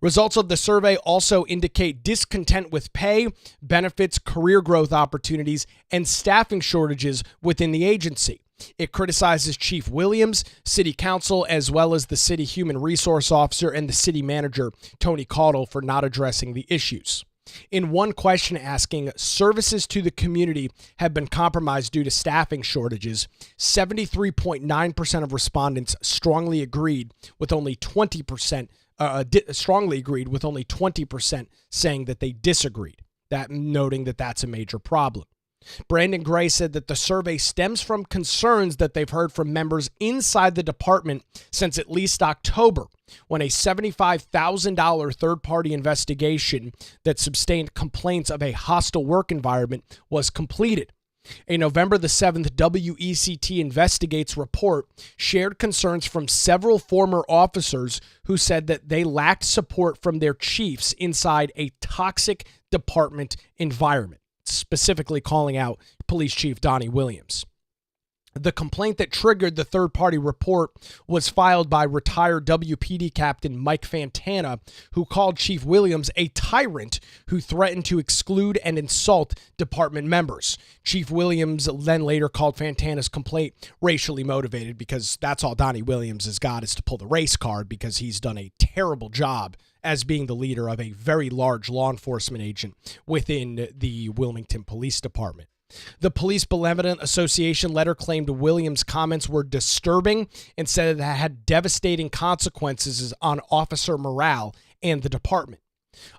Results of the survey also indicate discontent with pay, benefits, career growth opportunities, and staffing shortages within the agency. It criticizes Chief Williams, City Council, as well as the City Human Resource Officer and the City Manager, Tony Caudle, for not addressing the issues. In one question asking, services to the community have been compromised due to staffing shortages, 73.9% of respondents strongly agreed, with only 20% saying that they disagreed, that noting that that's a major problem. Brandon Gray said that the survey stems from concerns that they've heard from members inside the department since at least October, when a $75,000 third-party investigation that sustained complaints of a hostile work environment was completed. A November the 7th WECT Investigates report shared concerns from several former officers who said that they lacked support from their chiefs inside a toxic department environment, specifically calling out Police Chief Donnie Williams. The complaint that triggered the third-party report was filed by retired WPD Captain Mike Fantana, who called Chief Williams a tyrant who threatened to exclude and insult department members. Chief Williams then later called Fantana's complaint racially motivated, because that's all Donnie Williams has got, is to pull the race card, because he's done a terrible job as being the leader of a very large law enforcement agent within the Wilmington Police Department. The Police Benevolent Association letter claimed Williams' comments were disturbing and said it had devastating consequences on officer morale and the department.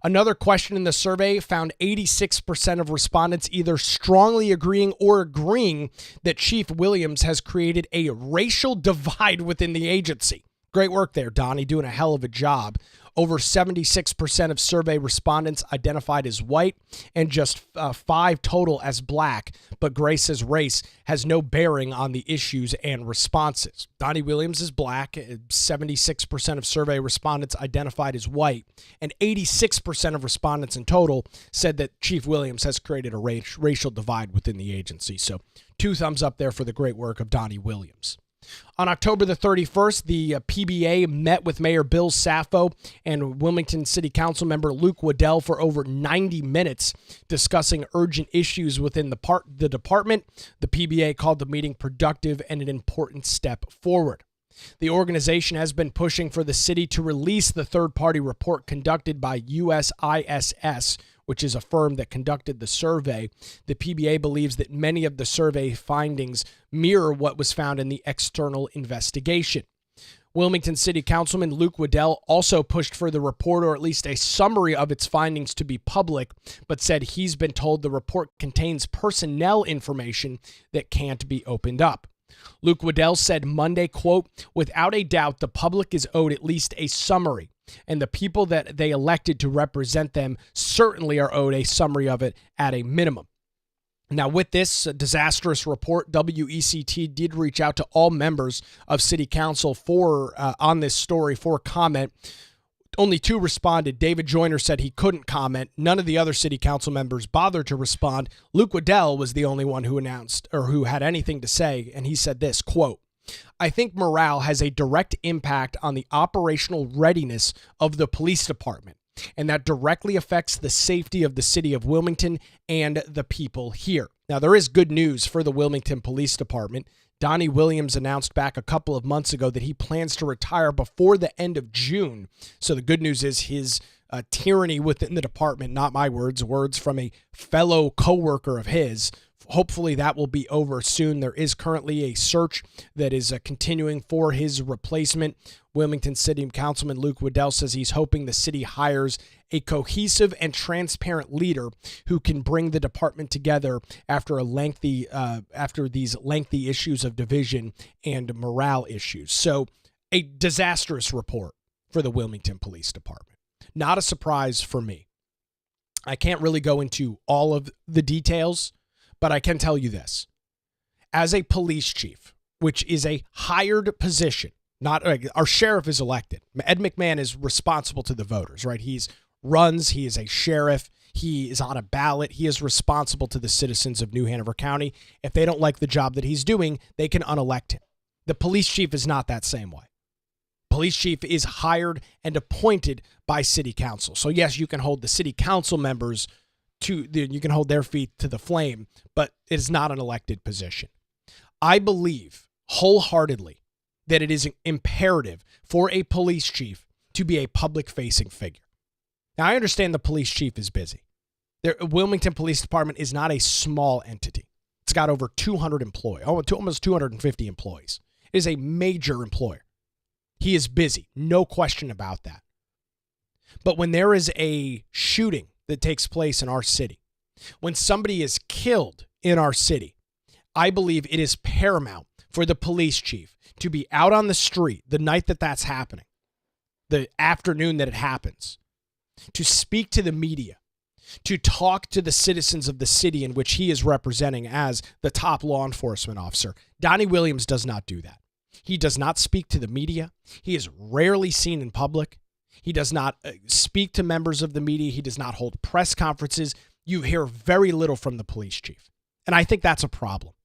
Another question in the survey found 86% of respondents either strongly agreeing or agreeing that Chief Williams has created a racial divide within the agency. Great work there, Donnie, doing a hell of a job. Over 76% of survey respondents identified as white and just 5 total as black, but Gray says race has no bearing on the issues and responses. Donnie Williams is black, 76% of survey respondents identified as white, and 86% of respondents in total said that Chief Williams has created a racial divide within the agency. So 2 thumbs up there for the great work of Donnie Williams. On October the 31st, the PBA met with Mayor Bill Saffo and Wilmington City Council member Luke Waddell for over 90 minutes discussing urgent issues within the department. The PBA called the meeting productive and an important step forward. The organization has been pushing for the city to release the third-party report conducted by USISS, which is a firm that conducted the survey. The PBA believes that many of the survey findings mirror what was found in the external investigation. Wilmington City Councilman Luke Waddell also pushed for the report, or at least a summary of its findings, to be public, but said he's been told the report contains personnel information that can't be opened up. Luke Waddell said Monday, quote, "Without a doubt, the public is owed at least a summary, and the people that they elected to represent them certainly are owed a summary of it at a minimum." Now, with this disastrous report, WECT did reach out to all members of City Council on this story for comment. Only 2 responded. David Joyner said he couldn't comment. None of the other City Council members bothered to respond. Luke Waddell was the only one who announced or who had anything to say, and he said this, quote, "I think morale has a direct impact on the operational readiness of the police department, and that directly affects the safety of the city of Wilmington and the people here." Now, there is good news for the Wilmington Police Department. Donnie Williams announced back a couple of months ago that he plans to retire before the end of June. So the good news is his tyranny within the department, not my words, words from a fellow coworker of his. Hopefully that will be over soon. There is currently a search that is continuing for his replacement. Wilmington City Councilman Luke Waddell says he's hoping the city hires a cohesive and transparent leader who can bring the department together after these lengthy issues of division and morale issues. So a disastrous report for the Wilmington Police Department. Not a surprise for me. I can't really go into all of the details, but I can tell you this. As a police chief, which is a hired position, not our sheriff is elected. Ed McMahon is responsible to the voters, right? He is a sheriff. He is on a ballot. He is responsible to the citizens of New Hanover County. If they don't like the job that he's doing, they can unelect him. The police chief is not that same way. Police chief is hired and appointed by city council. So yes, you can hold the city council members you can hold their feet to the flame, but it is not an elected position. I believe wholeheartedly that it is imperative for a police chief to be a public-facing figure. Now, I understand the police chief is busy. The Wilmington Police Department is not a small entity. It's got over 200 employees, almost 250 employees. It is a major employer. He is busy, no question about that. But when there is a shooting that takes place in our city, when somebody is killed in our city, I believe it is paramount for the police chief to be out on the street the night that that's happening, the afternoon that it happens, to speak to the media, to talk to the citizens of the city in which he is representing as the top law enforcement officer. Donnie Williams does not do that. He does not speak to the media. He is rarely seen in public. He does not speak to members of the media. He does not hold press conferences. You hear very little from the police chief. And I think that's a problem.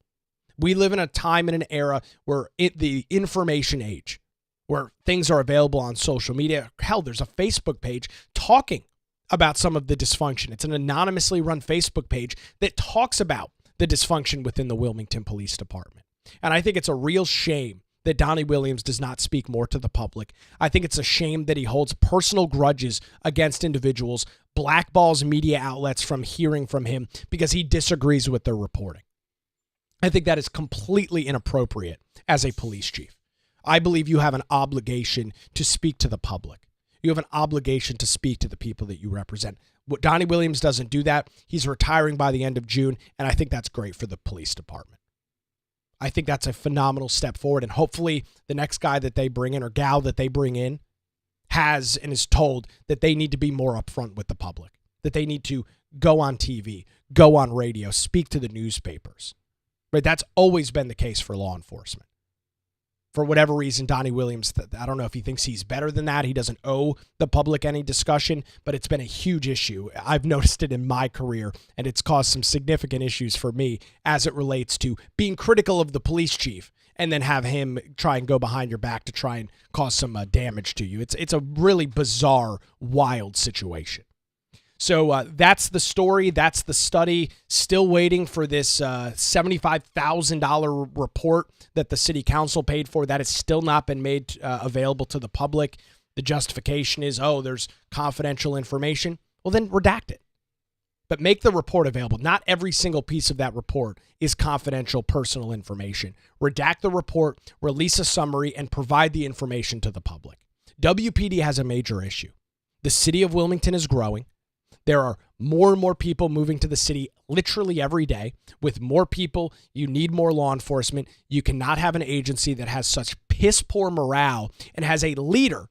We live in a time and an era where the information age, where things are available on social media. Hell, there's a Facebook page talking about some of the dysfunction. It's an anonymously run Facebook page that talks about the dysfunction within the Wilmington Police Department. And I think it's a real shame that Donnie Williams does not speak more to the public. I think it's a shame that he holds personal grudges against individuals, blackballs media outlets from hearing from him because he disagrees with their reporting. I think that is completely inappropriate as a police chief. I believe you have an obligation to speak to the public. You have an obligation to speak to the people that you represent. Donnie Williams doesn't do that. He's retiring by the end of June, and I think that's great for the police department. I think that's a phenomenal step forward, and hopefully the next guy that they bring in or gal that they bring in has and is told that they need to be more upfront with the public, that they need to go on TV, go on radio, speak to the newspapers. Right? That's always been the case for law enforcement. For whatever reason, Donnie Williams, I don't know if he thinks he's better than that. He doesn't owe the public any discussion, but it's been a huge issue. I've noticed it in my career, and it's caused some significant issues for me as it relates to being critical of the police chief and then have him try and go behind your back to try and cause some damage to you. It's a really bizarre, wild situation. So that's the story. That's the study. Still waiting for this $75,000 report that the city council paid for. That has still not been made available to the public. The justification is, there's confidential information. Well, then redact it. but make the report available. Not every single piece of that report is confidential personal information. Redact the report, release a summary, and provide the information to the public. WPD has a major issue. The city of Wilmington is growing. There are more and more people moving to the city literally every day. With more people, you need more law enforcement. You cannot have an agency that has such piss poor morale and has a leader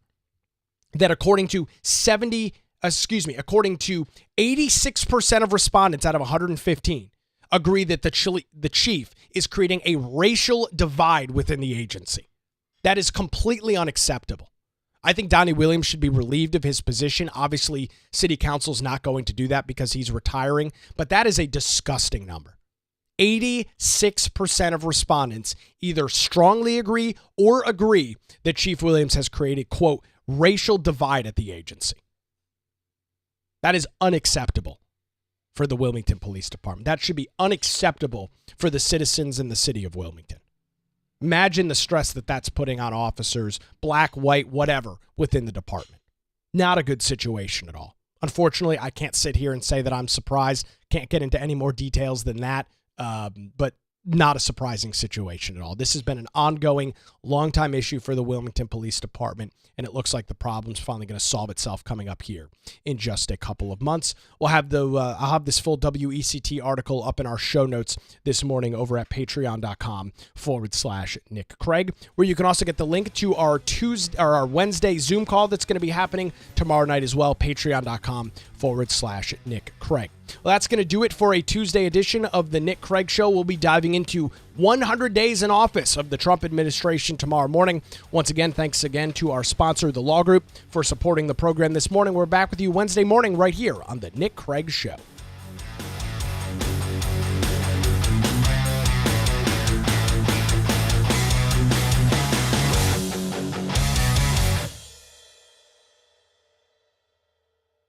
that according to 86% of respondents out of 115 agree that the chief is creating a racial divide within the agency. That is completely unacceptable. I think Donnie Williams should be relieved of his position. Obviously, city council's not going to do that because he's retiring, but that is a disgusting number. 86% of respondents either strongly agree or agree that Chief Williams has created, quote, racial divide at the agency. That is unacceptable for the Wilmington Police Department. That should be unacceptable for the citizens in the city of Wilmington. Imagine the stress that that's putting on officers, black, white, whatever, within the department. Not a good situation at all. Unfortunately, I can't sit here and say that I'm surprised. Can't get into any more details than that, but not a surprising situation at all. This has been an ongoing, long-time issue for the Wilmington Police Department, and it looks like the problem's finally going to solve itself coming up here in just a couple of months. We'll have I'll have this full WECT article up in our show notes this morning over at patreon.com/Nick Craig, where you can also get the link to our our Wednesday Zoom call that's going to be happening tomorrow night as well, patreon.com/Nick Craig. Well, that's going to do it for a Tuesday edition of the Nick Craig Show. We'll be diving into 100 days in office of the Trump administration tomorrow morning. Once again, thanks again to our sponsor, the Law Group, for supporting the program this morning. We're back with you Wednesday morning right here on the Nick Craig Show.